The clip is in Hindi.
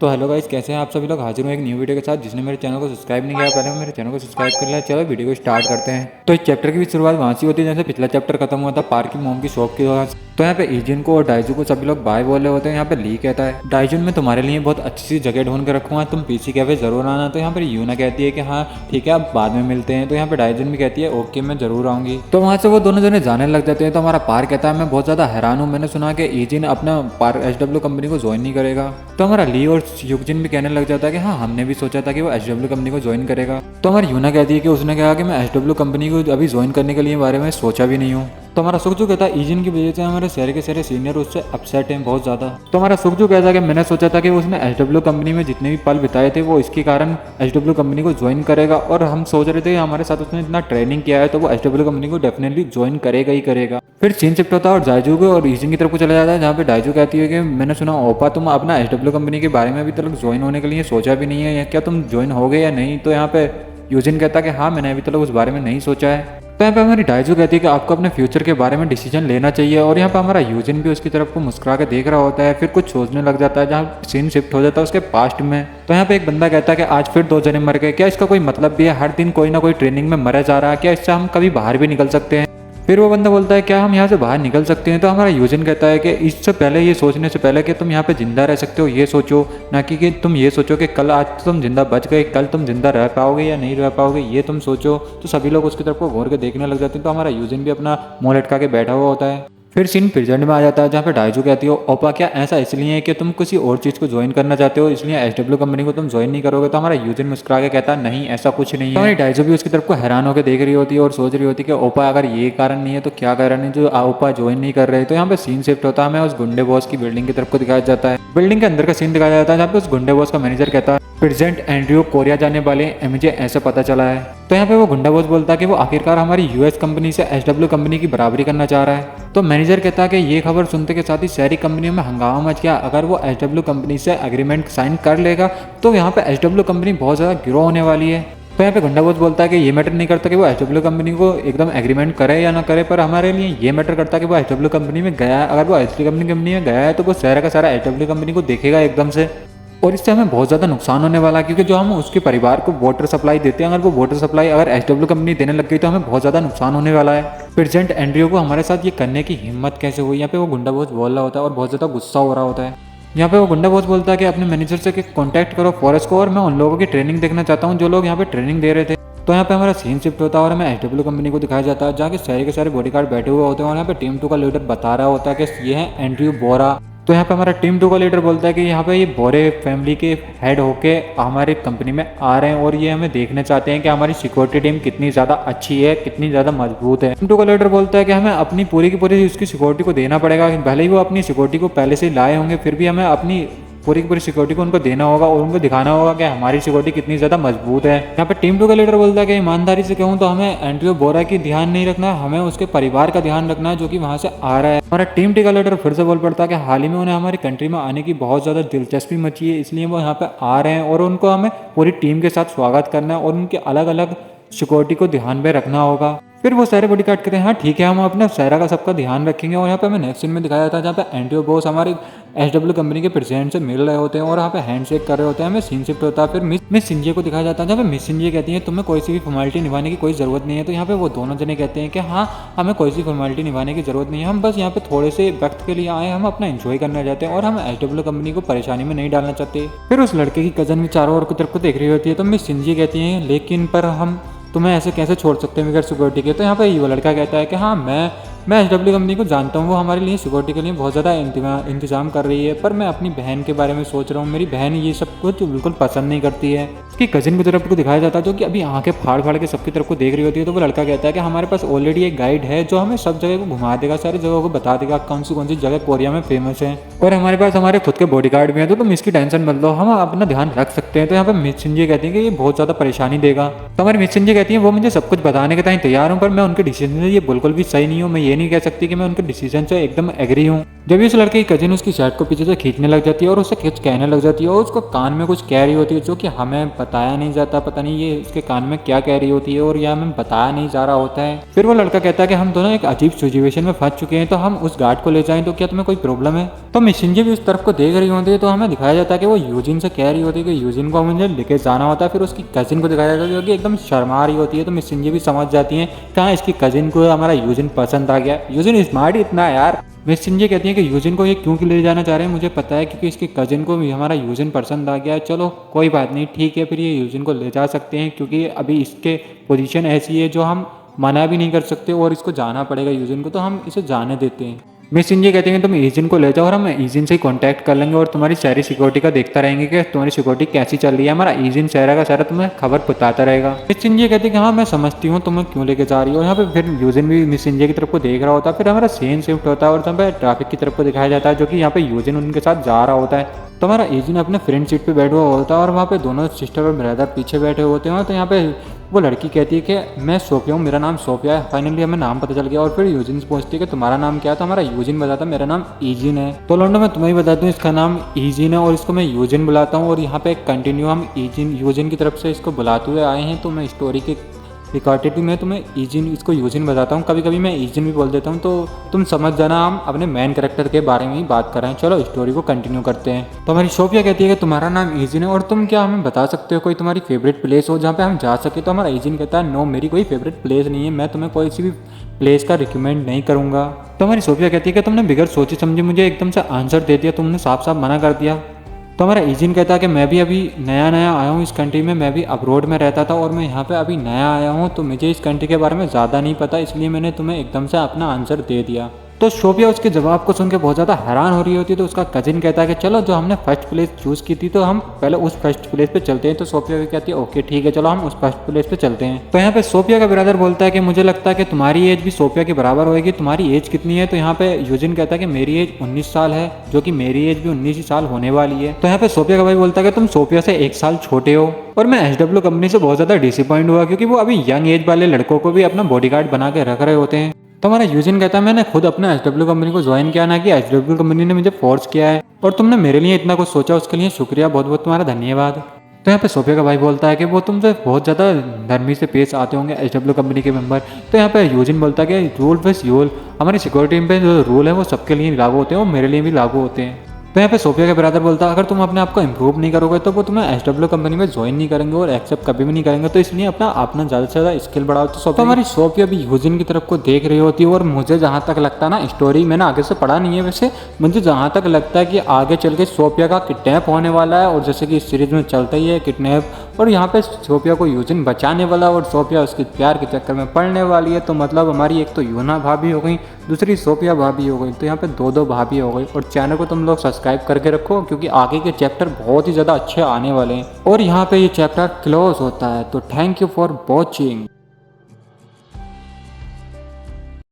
तो हेलो गाइस, कैसे हैं आप सभी लोग। हाजिर हूँ एक न्यू वीडियो के साथ। जिसने मेरे चैनल को सब्सक्राइब नहीं किया पहले वो मेरे चैनल को सब्सक्राइब कर लिया। चलो वीडियो को स्टार्ट करते हैं। तो इस चैप्टर की भी शुरुआत वहाँ से होती है जैसे पिछला चैप्टर खत्म हुआ था पार्क की मोम की शॉप की वजह से। तो यहाँ पे ईजिन को और डाइजू को सभी लोग बाय बोले होते हैं। यहाँ पे ली कहता है, डाइजुन मैं तुम्हारे लिए बहुत अच्छी सी जगह ढूंढ के रखूंगा, तुम पीसी कैफे जरूर आना। तो यहाँ पर यूना कहती है कि हाँ ठीक है, अब बाद में मिलते हैं। तो यहाँ पे डाइजुन भी कहती है ओके मैं जरूर आऊंगी। तो वहाँ से वो दोनों जने जाने लग जाते हैं। तो हमारा पार्क कहता है मैं बहुत ज्यादा हैरान हूँ, मैंने सुना कि ईजिन अपना पार्क एचडब्ल्यू कंपनी को ज्वाइन नहीं करेगा। तो हमारा ली और युगजिन भी कहने लग जाता है कि हाँ हमने भी सोचा था कि वो एचडब्ल्यू कंपनी को ज्वाइन करेगा। तो हमारी यूना कहती है कि उसने कहा कि मैं एचडब्ल्यू कंपनी को अभी ज्वाइन करने के लिए बारे में सोचा भी नहीं हूँ। तो हमारा सुखजू कहता है ईजिन की वजह से हमारे शहर के सारे सीनियर उससे अपसेट हैं बहुत ज़्यादा। तो हमारा सुखजू कहता है कि मैंने सोचा था कि उसने एचडब्ल्यू कंपनी में जितने भी पल बिताए थे वो इसके कारण एचडब्ल्यू कंपनी को ज्वाइन करेगा, और हम सोच रहे थे कि हमारे साथ उसने इतना ट्रेनिंग किया है तो वो एचडब्ल्यू कंपनी को डेफिनेटली ज्वाइन करेगा ही करेगा। फिर सीन शिफ्ट होता है और डाइजू को और ईजिन की तरफ को चला जाता है, जहाँ पे डाइजू कहती है कि मैंने सुना ओपा तुम अपना एचडब्ल्यू कंपनी के बारे में अभी तक ज्वाइन होने के लिए सोचा भी नहीं है, या क्या तुम ज्वाइन हो गए या नहीं। तो यहाँ पे यूजिन कहता है कि हाँ मैंने अभी तक उस बारे में नहीं सोचा है। तो यहाँ पे हमारी डाइजू कहती है कि आपको अपने फ्यूचर के बारे में डिसीजन लेना चाहिए, और यहाँ पे हमारा यूजिन भी उसकी तरफ को मुस्कुरा के देख रहा होता है। फिर कुछ सोचने लग जाता है, जहाँ सीन शिफ्ट हो जाता है उसके पास्ट में। तो यहाँ पे एक बंदा कहता है कि आज फिर 2 जने मर गए, क्या इसका कोई मतलब भी है, हर दिन कोई ना कोई ट्रेनिंग में मरा जा रहा है, क्या इससे हम कभी बाहर भी निकल सकते हैं। फिर वो बंदा बोलता है क्या हम यहाँ से बाहर निकल सकते हैं। तो हमारा यूजिन कहता है कि इससे पहले, ये सोचने से पहले कि तुम यहाँ पे जिंदा रह सकते हो ये सोचो, ना कि तुम ये सोचो कि कल आज तुम जिंदा बच गए, कल तुम जिंदा रह पाओगे या नहीं रह पाओगे, ये तुम सोचो। तो सभी लोग उसकी तरफ को घूर के देखने लग जाते हैं। तो हमारा यूजिन भी अपना मुंह लटका के बैठा हुआ होता है। फिर सीन प्रेजेंट में आ जाता है, जहाँ पे डाइजू कहती हो ओपा क्या ऐसा इसलिए है कि तुम किसी और चीज़ को ज्वाइन करना चाहते हो, इसलिए एचडब्ल्यू कंपनी को तुम ज्वाइन नहीं करोगे। तो हमारा यूजिन मुस्कुरा के कहता है नहीं ऐसा कुछ नहीं है। तो हमारी डाइजू भी उसकी तरफ को हैरान होकर देख रही होती है और सोच रही होती है कि ओपा अगर ये कारण नहीं है तो क्या कारण है जो ओपा ज्वाइन नहीं कर रहे। तो यहाँ पे सीन शिफ्ट होता है, हमें उस गुंडे बॉस की बिल्डिंग की तरफ को दिखाया जाता है। बिल्डिंग के अंदर का सीन दिखाया जाता है, जहाँ पे उस गुंडे बॉस का मैनेजर कहता है प्रेसिडेंट एंड्रयू कोरिया जाने वाले हैं, मुझे ऐसा पता चला है। तो यहाँ पे वो गुंडा बॉस बोलता है कि वो आखिरकार हमारी यूएस कंपनी से एचडब्ल्यू कंपनी की बराबरी करना चाह रहा है। तो मैनेजर कहता है कि ये खबर सुनते के साथ ही शहरी कंपनियों में हंगामा मच गया। अगर वो एचडब्ल्यू कंपनी से एग्रीमेंट साइन कर लेगा तो यहाँ पे एचडब्ल्यू कंपनी बहुत ज़्यादा गिरो होने वाली है। तो यहाँ पे गुंडा बॉस बोलता है कि ये मैटर नहीं करता कि वो एचडब्ल्यू कंपनी को एकदम एग्रीमेंट करे या ना करे, पर हमारे लिए ये मैटर करता है कि वो एचडब्ल्यू कंपनी में गया है। अगर वो एचडब्ल्यू कंपनी में गया है तो वो सारा का सारा एचडब्ल्यू कंपनी को देखेगा एकदम से, और इससे हमें बहुत ज़्यादा नुकसान होने वाला है, क्योंकि जो हम उसके परिवार को वाटर सप्लाई देते हैं, अगर वो वाटर सप्लाई अगर एचडब्ल्यू कंपनी देने लग गई तो हमें बहुत ज़्यादा नुकसान होने वाला है। प्रेसिडेंट एंड्रयू को हमारे साथ ये करने की हिम्मत कैसे हुई। यहाँ पे वो गुंडा बॉस बोल रहा होता है और बहुत ज़्यादा गुस्सा हो रहा होता है। यहाँ पे वो गुंडा बॉस बोलता है कि अपने मैनेजर से कॉन्टैक्ट करो फॉरेस्ट को, और मैं उन लोगों की ट्रेनिंग देखना चाहता हूँ जो लोग यहाँ पे ट्रेनिंग दे रहे थे। तो यहाँ पे हमारा सीन शिफ्ट होता है और हमें एचडब्ल्यू कंपनी को दिखाया जाता है, जहाँ के सारे के सारे बॉडीगार्ड बैठे हुए होते हैं, और यहाँ पे टीम 2 का लीडर बता रहा होता है कि ये है एंड्रयू बोरा। तो यहाँ पे हमारा टीम 2 का लीडर बोलता है कि यहाँ पे ये बोरे फैमिली के हेड होके हमारी कंपनी में आ रहे हैं, और ये हमें देखने चाहते हैं कि हमारी सिक्योरिटी टीम कितनी ज़्यादा अच्छी है, कितनी ज़्यादा मजबूत है। टीम 2 का लीडर बोलता है कि हमें अपनी पूरी की पूरी उसकी सिक्योरिटी को देना पड़ेगा। भले ही वो अपनी सिक्योरिटी को पहले से ही लाए होंगे, फिर भी हमें अपनी पूरी की पूरी सिक्योरिटी को उनको देना होगा और उनको दिखाना होगा कि हमारी सिक्योरिटी कितनी ज़्यादा मजबूत है। यहाँ पे टीम 2 का लीडर बोलता है कि ईमानदारी से कहूँ तो हमें एंड्रयू बोरा की ध्यान नहीं रखना है, हमें उसके परिवार का ध्यान रखना है जो कि वहाँ से आ रहा है। हमारा टीम 2 का लीडर फिर से बोल पड़ता है कि हाल ही में उन्हें हमारी कंट्री में आने की बहुत ज़्यादा दिलचस्पी मची है, इसलिए वो यहाँ पे आ रहे हैं और उनको हमें पूरी टीम के साथ स्वागत करना है और उनके अलग अलग सिक्योरिटी को ध्यान में रखना होगा। फिर वो सारे बॉडी काट करते हैं, हाँ ठीक है हम अपने सारा का सबका ध्यान रखेंगे। और यहाँ पे हमें नेक्स्ट सीन में दिखाया जाता है जहाँ पे एंड्रयू बॉस हमारी एचडब्ल्यू कंपनी के प्रेसिडेंट से मिल रहे होते हैं और यहाँ पे हैंडशेक कर रहे होते हैं। हमें सीन शिफ्ट होता है, फिर मिस सिंजे को दिखाया जाता है, जहाँ पे मिस सिंजे कहती है तुम्हें कोई सी भी फॉर्मेलिटी निभाने की कोई ज़रूरत नहीं है। तो यहाँ पे वो दोनों जने कहते हैं कि हाँ हमें कोई सी फॉर्मेलिटी निभाने की ज़रूरत नहीं है, हम बस यहाँ पे थोड़े से वक्त के लिए आए, हम अपना एंजॉय करना चाहते हैं और हम एचडब्ल्यू कंपनी को परेशानी में नहीं डालना चाहते। फिर उस लड़के की कजन भी चारों ओर की तरफ को देख रही होती है, तो मिस सिंजे कहती है लेकिन पर हम तुम्हें ऐसे कैसे छोड़ सकते हैं बगैर सिक्योरिटी के। तो यहाँ पे वो लड़का कहता है कि हाँ मैं एचडब्ल्यू कंपनी को जानता हूँ, वो हमारे लिए सिक्योरिटी के लिए बहुत ज़्यादा इंतजाम कर रही है, पर मैं अपनी बहन के बारे में सोच रहा हूँ, मेरी बहन ये सब कुछ बिल्कुल पसंद नहीं करती है। उसकी कजिन की तरफ को दिखाया जाता है जो कि अभी आंखें फाड़ फाड़ के सबकी तरफ को देख रही होती है। तो वो लड़का कहता है कि हमारे पास ऑलरेडी एक गाइड है जो हमें सब जगह को घुमा देगा, सारी जगहों को बता देगा कौन सी जगह कोरिया में फेमस है, और हमारे पास हमारे खुद के बॉडीगार्ड भी हैं, तो तुम इसकी टेंशन मत लो, हम अपना ध्यान रख सकते हैं। तो यहाँ पे मिस सिंजे कहती है कि ये बहुत ज़्यादा परेशानी देगा। तो हमारी मिस सिंजे कहती है वो मुझे सब कुछ बताने के टाइम तैयार हूँ, पर मैं उनके डिसीजन से ये बिल्कुल भी सही नहीं हूँ, मैं ये ये नहीं कह सकती कि मैं उनके डिसीजन से एकदम एग्री हूँ। जब भी उस लड़के की कजिन उसकी शर्ट को पीछे से खींचने लग जाती है और उससे कुछ कहने लग जाती है और उसको कान में कुछ कह रही होती है जो कि हमें बताया नहीं जाता, पता नहीं ये उसके कान में क्या कह रही होती है और यह हमें बताया नहीं जा रहा होता है। फिर वो लड़का कहता है कि हम दोनों एक अजीब सिचुएशन में फंस चुके हैं, तो हम उस गार्ड को ले जाएं तो क्या तुम्हें कोई प्रॉब्लम है। तो मिशिंजी भी उस तरफ को देख रही होती है, तो हमें दिखाया जाता है कि वो यूजिन से कह रही होती है कि यूजिन को मुझे लेके जाना होता है। फिर उसकी कजिन को दिखाया जाता है जो कि एकदम शर्मा रही होती है, तो मिशिंजी भी समझ जाती है कहाँ इसकी कजिन को हमारा यूजिन पसंद आ गया। यूजिन स्मार्ट इतना यार। मिस सिंजे कहती है कि यूजिन को ये क्यों ले जाना चाह रहे हैं मुझे पता है, क्योंकि इसकी कजिन को भी हमारा यूजिन पसंद आ गया है। चलो कोई बात नहीं, ठीक है, फिर ये यूजिन को ले जा सकते हैं क्योंकि अभी इसके पोजीशन ऐसी है जो हम मना भी नहीं कर सकते और इसको जाना पड़ेगा यूजिन को, तो हम इसे जाने देते हैं। मिस सिंजे कहते हैं कि तुम ईजिन को ले जाओ और हम ईजिन से ही कांटेक्ट कर लेंगे और तुम्हारी सारी सिक्योरिटी का देखता रहेंगे कि तुम्हारी सिक्योरिटी कैसी चल रही है। हमारा ईजिन सारा का सारा तुम्हें खबर बताता रहेगा। मिस सिंजे कहती है कि हाँ मैं समझती हूँ तुम्हें क्यों लेके जा रही हो। यहाँ पे फिर यूजिन भी मिस सिंजे की तरफ को देख रहा होता है। फिर हमारा सीन शिफ्ट होता है और यहाँ पे ट्रैफिक की तरफ को दिखाया जाता है जो कि यहाँ पे यूजिन उनके साथ जा रहा होता है। तो हमारा ईजिन अपने फ्रंट सीट पे बैठा हुआ होता है और वहाँ पे दोनों सिस्टर और ब्रदर पीछे बैठे होते हैं। तो यहाँ पे वो लड़की कहती है कि मैं सोफिया हूँ, मेरा नाम सोफिया है। फाइनली हमें नाम पता चल गया और फिर यूजिन से पूछती है कि तुम्हारा नाम क्या है। तो हमारा यूजिन बताता है मेरा नाम ईजिन है। तो लौंडो मैं तुम्हें ही बता दूँ इसका नाम ईजिन है और इसको मैं यूजिन बुलाता हूँ और यहाँ पे कंटिन्यू हम यूजिन की तरफ से इसको बुलाते हुए आए हैं। तो मैं स्टोरी के रिकॉर्डेड में तुम्हें ईजिन इसको यूजिन बताता हूँ, कभी कभी मैं ईजिन भी बोल देता हूँ, तो तुम समझ जाना हम अपने मेन कैरेक्टर के बारे में ही बात कर रहे हैं। चलो स्टोरी को कंटिन्यू करते हैं। तो हमारी सोफिया कहती है कि तुम्हारा नाम ईजिन है और तुम क्या हमें बता सकते हो कोई तुम्हारी फेवरेट प्लेस हो जहाँ पे हम जा सके। तो हमारा ईजिन कहता है नो मेरी कोई फेवरेट प्लेस नहीं है, मैं तुम्हें कोई सी भी प्लेस का रिकमेंड नहीं करूँगा। तो हमारी सोफिया कहती है कि तुमने बिगड़ सोचे समझे मुझे एकदम से आंसर दे दिया, तुमने साफ साफ मना कर दिया। तो हमारा ईजिन कहता है कि मैं भी अभी नया नया आया हूँ इस कंट्री में, मैं भी अब्रोड में रहता था और मैं यहाँ पे अभी नया आया हूँ, तो मुझे इस कंट्री के बारे में ज़्यादा नहीं पता, इसलिए मैंने तुम्हें एकदम से अपना आंसर दे दिया। तो सोफिया उसके जवाब को सुन के बहुत ज़्यादा हैरान हो रही होती है। तो उसका कजिन कहता है कि चलो जो हमने फर्स्ट प्लेस चूज़ की थी तो हम पहले उस फर्स्ट प्लेस पे चलते हैं। तो सोफिया भी कहती है ओके ठीक है चलो हम उस फर्स्ट प्लेस पे चलते हैं। तो यहाँ पे सोफिया का ब्रदर बोलता है कि मुझे लगता है कि तुम्हारी एज भी सोफिया के बराबर होगी, तुम्हारी एज कितनी है। तो यहाँ पे यूजिन कहता है कि मेरी एज 19 साल है, जो कि मेरी एज भी 19 ही साल होने वाली है। तो यहाँ पे सोफिया का भाई बोलता है कि तुम सोफिया से 1 साल छोटे हो और मैं SW कंपनी से बहुत ज़्यादा डिसअपॉइंट हुआ क्योंकि वो अभी यंग एज वाले लड़कों को भी अपना बॉडीगार्ड बना के रख रहे होते हैं। तो हमारा यूजिन कहता है मैंने खुद अपना SW कंपनी को ज्वाइन किया, ना कि SW कंपनी ने मुझे फोर्स किया है और तुमने मेरे लिए इतना कुछ सोचा उसके लिए शुक्रिया, बहुत बहुत तुम्हारा धन्यवाद। तो यहाँ पे सोफिया का भाई बोलता है कि वो तुमसे बहुत ज़्यादा नरमी से पेश आते होंगे SW कंपनी के मेंबर। तो यहाँ पे यूजिन बोलता है कि रूल बस यूल, हमारी सिक्योरिटी में जो रूल है वो सबके लिए लागू होते हैं और मेरे लिए भी लागू होते हैं। तो यहाँ पे सोफिया के ब्रदर बोलता है अगर तुम अपने आप को इम्प्रूव नहीं करोगे तो वो तुम्हें SW कंपनी में ज्वाइन नहीं करेंगे और एक्सेप्ट कभी भी नहीं करेंगे, तो इसलिए अपना ज़्यादा से ज़्यादा स्किल बढ़ाओ। तो हमारी सोफिया भी यूजिन की तरफ को देख रही होती है और मुझे जहाँ तक लगता है ना, स्टोरी मैंने आगे से पढ़ा नहीं है वैसे, मुझे जहाँ तक लगता है कि आगे चल के सोफिया का किडनैप होने वाला है और जैसे कि इस सीरीज में चलता ही है किडनैप, और यहाँ पे सोफिया को यूजिन बचाने वाला और सोफिया उसके प्यार के चक्कर में पड़ने वाली है। तो मतलब हमारी एक तो यूना भाभी हो गई, दूसरी सोफिया भाभी हो गई, तो यहाँ पे दो भाभी हो गई। और चैनल को तुम लोग सब्सक्राइब करके रखो क्योंकि आगे के चैप्टर बहुत ही ज़्यादा अच्छे आने वाले हैं। और यहाँ पे ये चैप्टर क्लोज होता है। तो थैंक यू फॉर वॉचिंग।